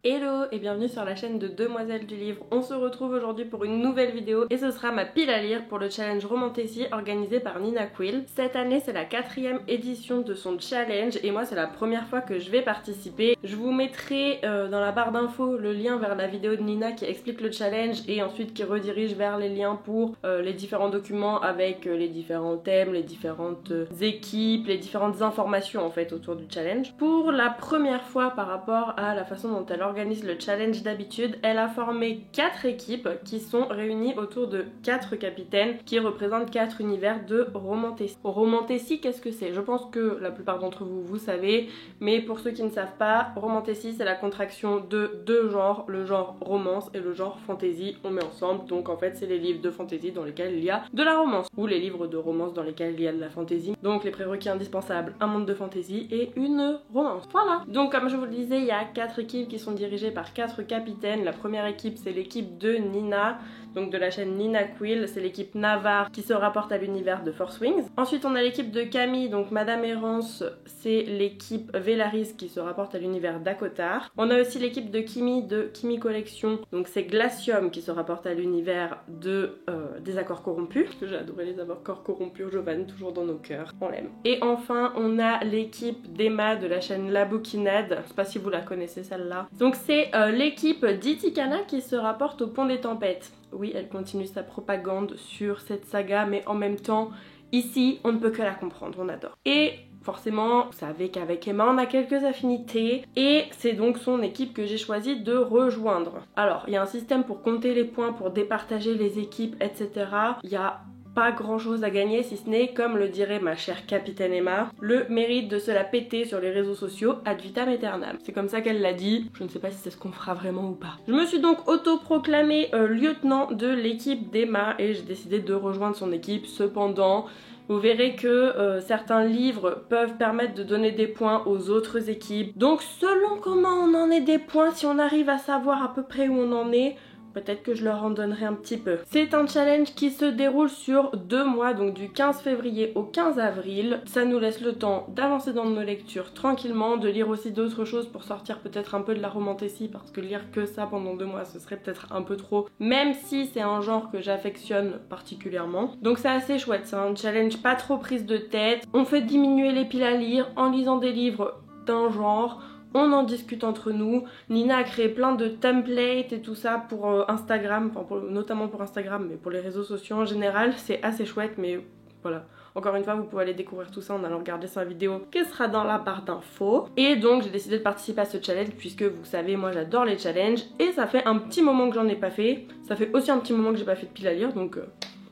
Hello et bienvenue sur la chaîne de Demoiselles du Livre. On se retrouve aujourd'hui pour une nouvelle vidéo et ce sera ma pile à lire pour le challenge Romantasy organisé par Nina Quill. Cette année c'est la 4e édition de son challenge et moi c'est la première fois que je vais participer. Je vous mettrai dans la barre d'infos le lien vers la vidéo de Nina qui explique le challenge et ensuite qui redirige vers les liens pour les différents documents avec les différents thèmes, les différentes équipes, les différentes informations en fait autour du challenge. Pour la première fois par rapport à la façon dont elle organise le challenge d'habitude, elle a formé 4 équipes qui sont réunies autour de 4 capitaines qui représentent 4 univers de Romantasy. Romantasy, qu'est-ce que c'est? Je pense que la plupart d'entre vous, vous savez, mais pour ceux qui ne savent pas, Romantasy c'est la contraction de deux genres, le genre romance et le genre fantasy, on met ensemble, donc en fait c'est les livres de fantasy dans lesquels il y a de la romance, ou les livres de romance dans lesquels il y a de la fantasy, donc les prérequis indispensables, un monde de fantasy et une romance. Voilà, donc comme je vous le disais, il y a 4 équipes qui sont dirigées par 4 capitaines. La première équipe c'est l'équipe de Nina, donc de la chaîne Nina Quill, c'est l'équipe Navarre qui se rapporte à l'univers de Force Wings. Ensuite on a l'équipe de Camille, donc Madame Errance, c'est l'équipe Velaris qui se rapporte à l'univers d'Akotar. On a aussi l'équipe de Kimi Collection, donc c'est Glacium qui se rapporte à l'univers de des accords corrompus. J'ai adoré les accords corrompus, Giovanni, toujours dans nos cœurs, on l'aime. Et enfin on a l'équipe d'Emma de la chaîne La Bouquinade, je sais pas si vous la connaissez celle-là. Donc c'est l'équipe d'Itikana qui se rapporte au Pont des Tempêtes. Oui, elle continue sa propagande sur cette saga, mais en même temps, ici, on ne peut que la comprendre, on adore. Et forcément, vous savez qu'avec Emma, on a quelques affinités, et c'est donc son équipe que j'ai choisi de rejoindre. Alors, il y a un système pour compter les points, pour départager les équipes, etc. Il y a pas grand chose à gagner si ce n'est, comme le dirait ma chère capitaine Emma, le mérite de se la péter sur les réseaux sociaux ad vitam aeternam. C'est comme ça qu'elle l'a dit, je ne sais pas si c'est ce qu'on fera vraiment ou pas. Je me suis donc auto-proclamée lieutenant de l'équipe d'Emma et j'ai décidé de rejoindre son équipe. Cependant, vous verrez que certains livres peuvent permettre de donner des points aux autres équipes. Donc selon comment on en est des points, si on arrive à savoir à peu près où on en est, peut-être que je leur en donnerai un petit peu. C'est un challenge qui se déroule sur 2 mois, donc du 15 février au 15 avril. Ça nous laisse le temps d'avancer dans nos lectures tranquillement, de lire aussi d'autres choses pour sortir peut-être un peu de la romantasy, parce que lire que ça pendant 2 mois, ce serait peut-être un peu trop, même si c'est un genre que j'affectionne particulièrement. Donc c'est assez chouette, c'est un challenge pas trop prise de tête. On fait diminuer les piles à lire en lisant des livres d'un genre. On en discute entre nous. Nina a créé plein de templates et tout ça pour Instagram, enfin notamment pour Instagram, mais pour les réseaux sociaux en général. C'est assez chouette, mais voilà. Encore une fois, vous pouvez aller découvrir tout ça en allant regarder sa vidéo qui sera dans la barre d'infos. Et donc j'ai décidé de participer à ce challenge puisque vous savez, moi j'adore les challenges et ça fait un petit moment que j'en ai pas fait. Ça fait aussi un petit moment que j'ai pas fait de pile à lire, donc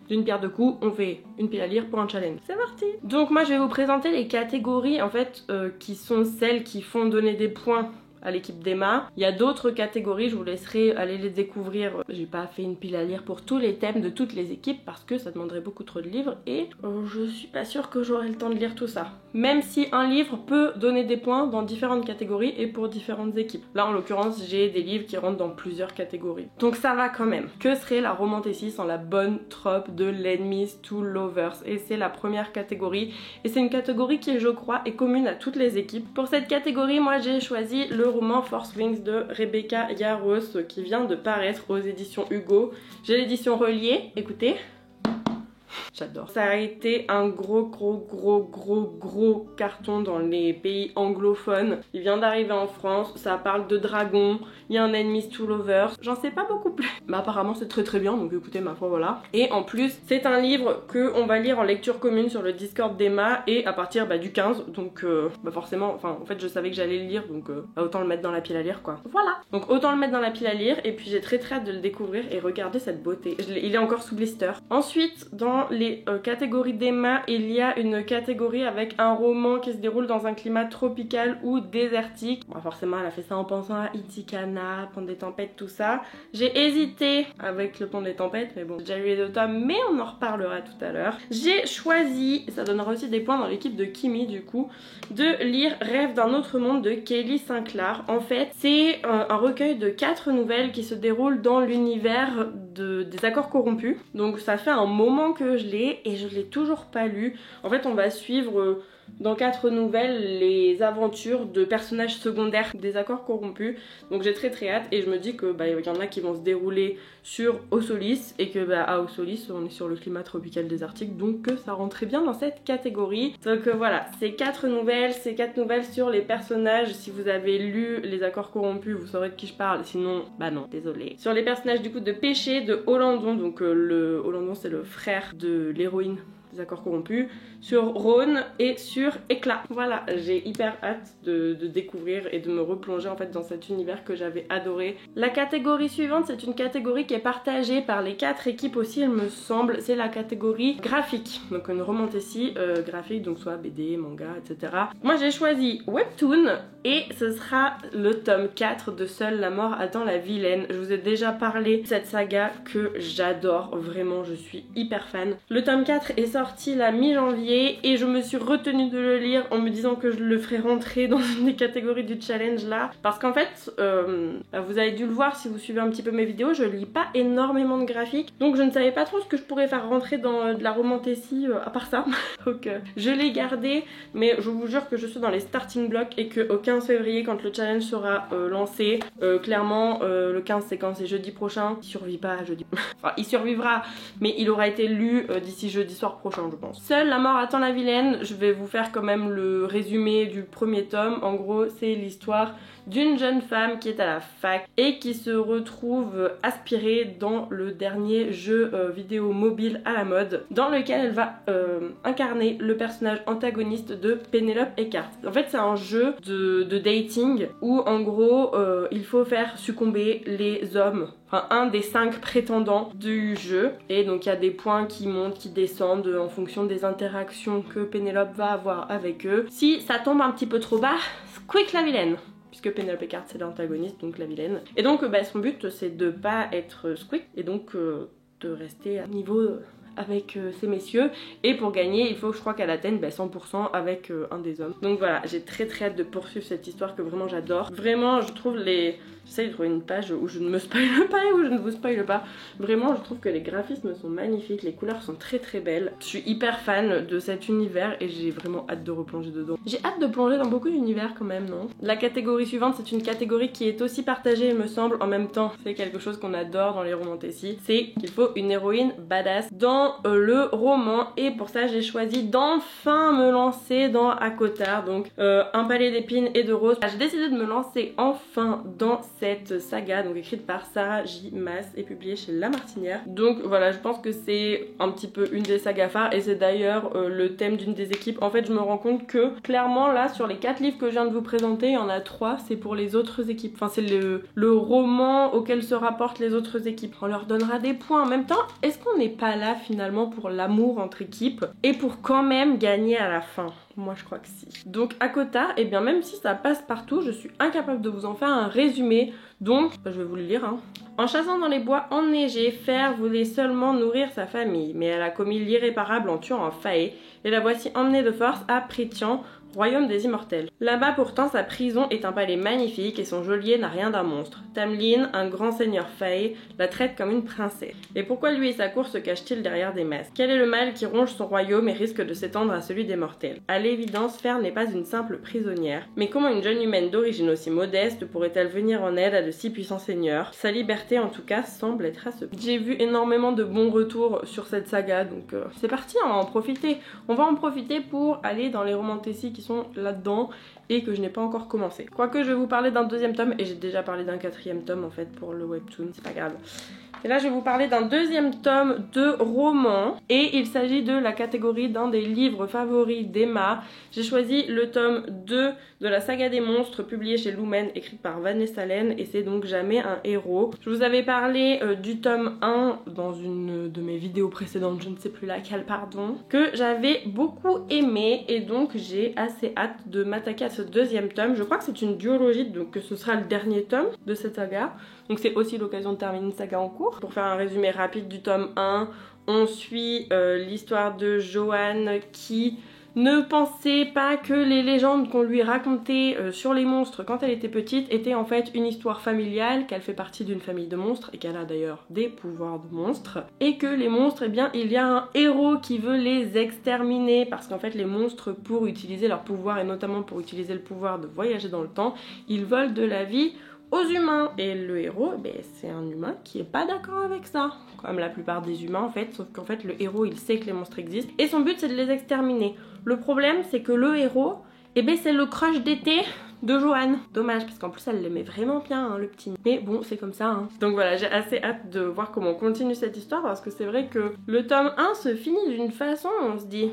d'une pierre deux coups, on fait une pile à lire pour un challenge. C'est parti! Donc moi je vais vous présenter les catégories en fait qui sont celles qui font donner des points à l'équipe d'Emma. Il y a d'autres catégories, je vous laisserai aller les découvrir. J'ai pas fait une pile à lire pour tous les thèmes de toutes les équipes parce que ça demanderait beaucoup trop de livres et je suis pas sûre que j'aurai le temps de lire tout ça. Même si un livre peut donner des points dans différentes catégories et pour différentes équipes. Là en l'occurrence j'ai des livres qui rentrent dans plusieurs catégories. Donc ça va quand même. Que serait la romantasy sans la bonne trope de l'enemies to lovers? Et c'est la première catégorie et c'est une catégorie qui je crois est commune à toutes les équipes. Pour cette catégorie moi j'ai choisi le roman Force Wings de Rebecca Yarros qui vient de paraître aux éditions Hugo. J'ai l'édition reliée, écoutez. J'adore. Ça a été un gros carton dans les pays anglophones. Il vient d'arriver en France, ça parle de dragons, il y a un enemies to lovers. J'en sais pas beaucoup plus. Mais apparemment c'est très bien, donc écoutez ma foi voilà. Et en plus c'est un livre que on va lire en lecture commune sur le Discord d'Emma et à partir du 15. Donc forcément, enfin en fait je savais que j'allais le lire donc autant le mettre dans la pile à lire quoi. Voilà. Donc autant le mettre dans la pile à lire et puis j'ai très hâte de le découvrir et regardez cette beauté. Il est encore sous blister. Ensuite dans les catégories d'Emma, il y a une catégorie avec un roman qui se déroule dans un climat tropical ou désertique. Bon, forcément elle a fait ça en pensant à Itikana, Pont des Tempêtes, tout ça. J'ai hésité avec le Pont des Tempêtes, mais bon, j'ai déjà lu les 2 tomes, mais on en reparlera tout à l'heure. J'ai choisi, et ça donnera aussi des points dans l'équipe de Kimi du coup, de lire Rêve d'un autre monde de Kelly Sinclair. En fait, c'est un recueil de 4 nouvelles qui se déroulent dans l'univers des accords corrompus. Donc ça fait un moment que je l'ai et je l'ai toujours pas lu. En fait on va suivre dans 4 nouvelles les aventures de personnages secondaires des accords corrompus. Donc j'ai très hâte et je me dis que il y en a qui vont se dérouler sur Osolis et que à Osolis on est sur le climat tropical des Arctiques, donc ça rentrait bien dans cette catégorie. Donc voilà, c'est 4 nouvelles sur les personnages. Si vous avez lu les accords corrompus vous saurez de qui je parle, sinon bah non, désolé. Sur les personnages du coup de Péché, de Hollandon, donc le Hollandon c'est le frère de l'héroïne des accords corrompus, sur Rhône et sur Éclat. Voilà, j'ai hyper hâte de découvrir et de me replonger en fait dans cet univers que j'avais adoré. La catégorie suivante, c'est une catégorie qui est partagée par les 4 équipes aussi il me semble, c'est la catégorie graphique, donc une romantasy graphique, donc soit BD, manga, etc. Moi j'ai choisi Webtoon et ce sera le tome 4 de Seule la mort attend la vilaine. Je vous ai déjà parlé de cette saga que j'adore, vraiment je suis hyper fan. Le tome 4 est sorti la mi-janvier et je me suis retenue de le lire en me disant que je le ferais rentrer dans une des catégories du challenge là, parce qu'en fait vous avez dû le voir si vous suivez un petit peu mes vidéos, je lis pas énormément de graphiques, donc je ne savais pas trop ce que je pourrais faire rentrer dans de la romantasy à part ça. Donc je l'ai gardé, mais je vous jure que je suis dans les starting blocks et qu'au 15 février quand le challenge sera lancé, clairement le 15 c'est quand, c'est jeudi prochain, il survit pas jeudi enfin il survivra mais il aura été lu d'ici jeudi soir prochain je pense. Seule la mort attend la vilaine, je vais vous faire quand même le résumé du premier tome. En gros c'est l'histoire d'une jeune femme qui est à la fac et qui se retrouve aspirée dans le dernier jeu vidéo mobile à la mode, dans lequel elle va incarner le personnage antagoniste de Penelope Eckart. En fait c'est un jeu de dating où en gros il faut faire succomber les hommes, enfin un des 5 prétendants du jeu, et donc il y a des points qui montent, qui descendent en fonction des interactions que Penelope va avoir avec eux. Si ça tombe un petit peu trop bas, squick la vilaine, puisque Penelope Eckart c'est l'antagoniste, donc la vilaine. Et donc son but c'est de pas être squick et donc de rester à niveau avec ces messieurs, et pour gagner il faut je crois qu'elle atteigne 100% avec un des hommes. Donc voilà, j'ai très hâte de poursuivre cette histoire que vraiment j'adore. Vraiment je trouve j'essaie de trouver une page où je ne me spoile pas et où je ne vous spoile pas. Vraiment je trouve que les graphismes sont magnifiques, les couleurs sont très belles. Je suis hyper fan de cet univers et j'ai vraiment hâte de replonger dedans. J'ai hâte de plonger dans beaucoup d'univers quand même, non? La catégorie suivante c'est une catégorie qui est aussi partagée il me semble, en même temps c'est quelque chose qu'on adore dans les romantasy, c'est qu'il faut une héroïne badass dans le roman, et pour ça j'ai choisi d'enfin me lancer dans ACOTAR, donc un palais d'épines et de roses. J'ai décidé de me lancer enfin dans cette saga, donc écrite par Sarah J. Maas et publiée chez La Martinière. Donc voilà, je pense que c'est un petit peu une des sagas phares et c'est d'ailleurs le thème d'une des équipes. En fait je me rends compte que clairement là sur les 4 livres que je viens de vous présenter, il y en a 3 c'est pour les autres équipes, enfin c'est le roman auquel se rapportent les autres équipes. On leur donnera des points. En même temps, est-ce qu'on n'est pas là finalement pour l'amour entre équipes et pour quand même gagner à la fin? Moi je crois que si. Donc ACOTAR, et bien même si ça passe partout, je suis incapable de vous en faire un résumé, donc je vais vous le lire hein. En chassant dans les bois enneigés, Fer voulait seulement nourrir sa famille, mais elle a commis l'irréparable en tuant un Fae, et la voici emmenée de force à Prythian, royaume des immortels. Là-bas pourtant sa prison est un palais magnifique et son geôlier n'a rien d'un monstre. Tamlin, un grand seigneur Fae, la traite comme une princesse. Et pourquoi lui et sa cour se cachent-ils derrière des masques? Quel est le mal qui ronge son royaume et risque de s'étendre à celui des mortels? À l'évidence, Fer n'est pas une simple prisonnière, mais comment une jeune humaine d'origine aussi modeste pourrait-elle venir en aide à de si puissants seigneurs? Sa liberté en tout cas semble être à ce prix. J'ai vu énormément de bons retours sur cette saga, donc c'est parti, on va en profiter. On va en profiter pour aller dans les romantasy qui sont là-dedans et que je n'ai pas encore commencé. Quoique je vais vous parler d'un 2e tome et j'ai déjà parlé d'un 4e tome en fait pour le webtoon, c'est pas grave. Et là je vais vous parler d'un 2e tome de roman et il s'agit de la catégorie d'un des livres favoris d'Emma. J'ai choisi le tome 2 de la saga des monstres publié chez Lumen, écrite par Vanessa Len, et c'est donc Jamais un héros. Je vous avais parlé du tome 1 dans une de mes vidéos précédentes, je ne sais plus laquelle, pardon, que j'avais beaucoup aimé, et donc j'ai assez hâte de m'attaquer à ce 2e tome. Je crois que c'est une duologie, donc que ce sera le dernier tome de cette saga, donc c'est aussi l'occasion de terminer une saga en cours. Pour faire un résumé rapide du tome 1, on suit l'histoire de Joanne qui Ne pensez pas que les légendes qu'on lui racontait sur les monstres quand elle était petite étaient en fait une histoire familiale, qu'elle fait partie d'une famille de monstres et qu'elle a d'ailleurs des pouvoirs de monstres, et que les monstres, eh bien il y a un héros qui veut les exterminer parce qu'en fait les monstres, pour utiliser leur pouvoir et notamment pour utiliser le pouvoir de voyager dans le temps, ils volent de la vie aux humains. Et le héros, c'est un humain qui est pas d'accord avec ça, comme la plupart des humains en fait, sauf qu'en fait le héros il sait que les monstres existent et son but c'est de les exterminer. Le problème c'est que le héros, c'est le crush d'été de Joanne. Dommage parce qu'en plus elle l'aimait vraiment bien hein, le petit. Mais bon c'est comme ça hein. Donc voilà, j'ai assez hâte de voir comment on continue cette histoire parce que c'est vrai que le tome 1 se finit d'une façon où on se dit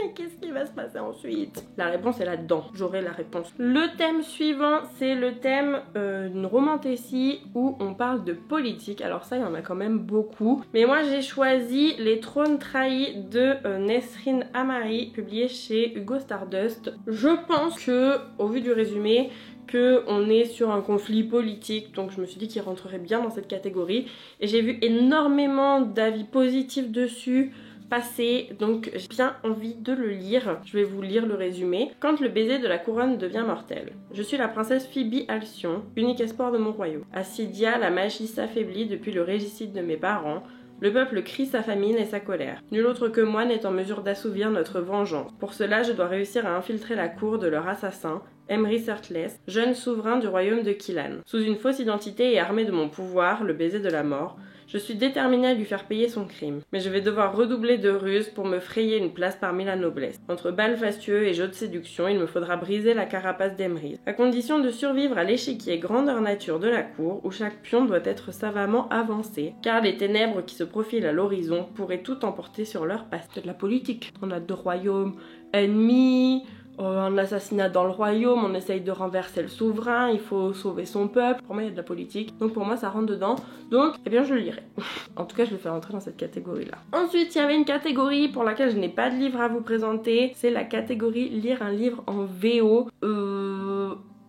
mais qu'est-ce qui va se passer ensuite? La réponse est là-dedans, j'aurai la réponse. Le thème suivant, c'est le thème d'une romantécie où on parle de politique. Alors ça, il y en a quand même beaucoup. Mais moi, j'ai choisi Les Trônes Trahis de Nesrine Amari, publié chez Hugo Stardust. Je pense que, au vu du résumé, qu'on est sur un conflit politique, donc je me suis dit qu'il rentrerait bien dans cette catégorie. Et j'ai vu énormément d'avis positifs dessus passer, donc j'ai bien envie de le lire. Je vais vous lire le résumé. Quand le baiser de la couronne devient mortel. Je suis la princesse Phoebe Alcyon, unique espoir de mon royaume. À Sidia, la magie s'affaiblit depuis le régicide de mes parents. Le peuple crie sa famine et sa colère. Nul autre que moi n'est en mesure d'assouvir notre vengeance. Pour cela, je dois réussir à infiltrer la cour de leur assassin, Emery Surtless, jeune souverain du royaume de Killan. Sous une fausse identité et armé de mon pouvoir, le baiser de la mort, je suis déterminée à lui faire payer son crime. Mais je vais devoir redoubler de ruses pour me frayer une place parmi la noblesse. Entre bals fastueux et jeux de séduction, il me faudra briser la carapace d'Emery, à condition de survivre à l'échiquier grandeur nature de la cour, où chaque pion doit être savamment avancé, car les ténèbres qui se profilent à l'horizon pourraient tout emporter sur leur passe. C'est de la politique. On a deux royaumes ennemis, un assassinat dans le royaume, on essaye de renverser le souverain, il faut sauver son peuple. Pour moi il y a de la politique, donc pour moi ça rentre dedans, donc eh bien je le lirai. En tout cas je le fais rentrer dans cette catégorie là. Ensuite il y avait une catégorie pour laquelle je n'ai pas de livre à vous présenter, c'est la catégorie lire un livre en VO.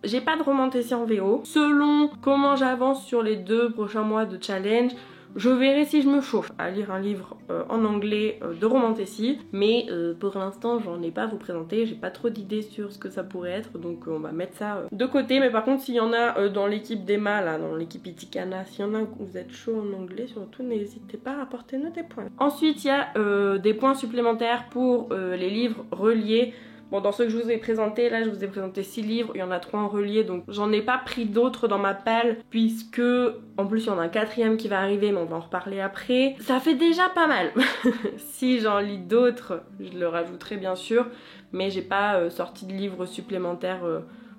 J'ai pas de romantécie en VO. Selon comment j'avance sur les 2 prochains mois de challenge, je verrai si je me chauffe à lire un livre en anglais de romantécie, mais pour l'instant j'en ai pas à vous présenter, j'ai pas trop d'idées sur ce que ça pourrait être, donc on va mettre ça de côté. Mais par contre s'il y en a dans l'équipe d'Emma, là, dans l'équipe Itikana, s'il y en a où vous êtes chaud en anglais, surtout n'hésitez pas à apporter-nous des points. Ensuite il y a des points supplémentaires pour les livres reliés. Bon, dans ceux que je vous ai présentés, là je vous ai présenté 6 livres, il y en a 3 en relié, donc j'en ai pas pris d'autres dans ma palle, puisque en plus il y en a un 4e qui va arriver, mais on va en reparler après. Ça fait déjà pas mal. Si j'en lis d'autres, je le rajouterai bien sûr, mais j'ai pas sorti de livres supplémentaires.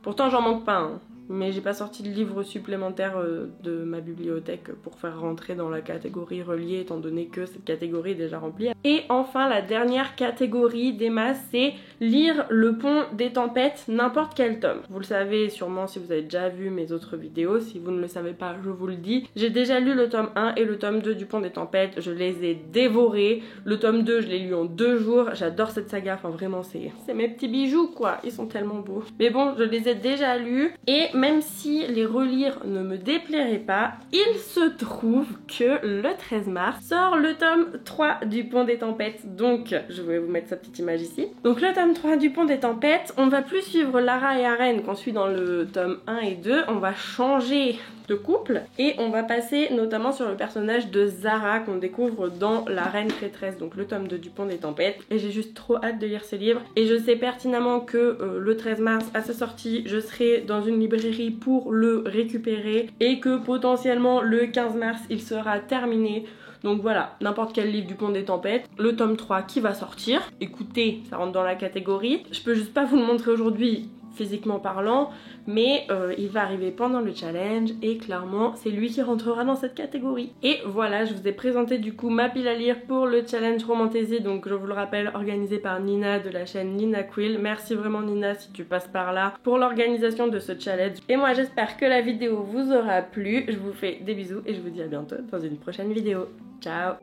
Pourtant j'en manque pas, hein. Mais j'ai pas sorti de livres supplémentaires de ma bibliothèque pour faire rentrer dans la catégorie reliée, étant donné que cette catégorie est déjà remplie. Et enfin la dernière catégorie d'Emma, c'est lire Le Pont des Tempêtes, n'importe quel tome. Vous le savez sûrement si vous avez déjà vu mes autres vidéos, si vous ne le savez pas je vous le dis. J'ai déjà lu le tome 1 et le tome 2 du Pont des Tempêtes, je les ai dévorés. Le tome 2 je l'ai lu en 2 jours, j'adore cette saga, enfin vraiment c'est mes petits bijoux quoi, ils sont tellement beaux. Mais bon, je les ai déjà lus et même si les relire ne me déplairait pas, il se trouve que le 13 mars sort le tome 3 du Pont des Tempêtes. Donc, je vais vous mettre sa petite image ici. Donc le tome 3 du Pont des Tempêtes, on va plus suivre Lara et Aren qu'on suit dans le tome 1 et 2. On va changer de couple et on va passer notamment sur le personnage de Zara qu'on découvre dans La Reine Prêtresse, donc le tome 2 du Pont des Tempêtes. Et j'ai juste trop hâte de lire ces livres et je sais pertinemment que le 13 mars à sa sortie je serai dans une librairie pour le récupérer et que potentiellement le 15 mars il sera terminé. Donc voilà, n'importe quel livre du Pont des Tempêtes, le tome 3 qui va sortir. Écoutez, ça rentre dans la catégorie. Je peux juste pas vous le montrer aujourd'hui physiquement parlant, mais il va arriver pendant le challenge et clairement c'est lui qui rentrera dans cette catégorie. Et voilà, je vous ai présenté du coup ma pile à lire pour le challenge Romantasy, donc je vous le rappelle, organisé par Nina de la chaîne Nina Quill. Merci vraiment Nina si tu passes par là pour l'organisation de ce challenge. Et moi j'espère que la vidéo vous aura plu, je vous fais des bisous et je vous dis à bientôt dans une prochaine vidéo. Ciao!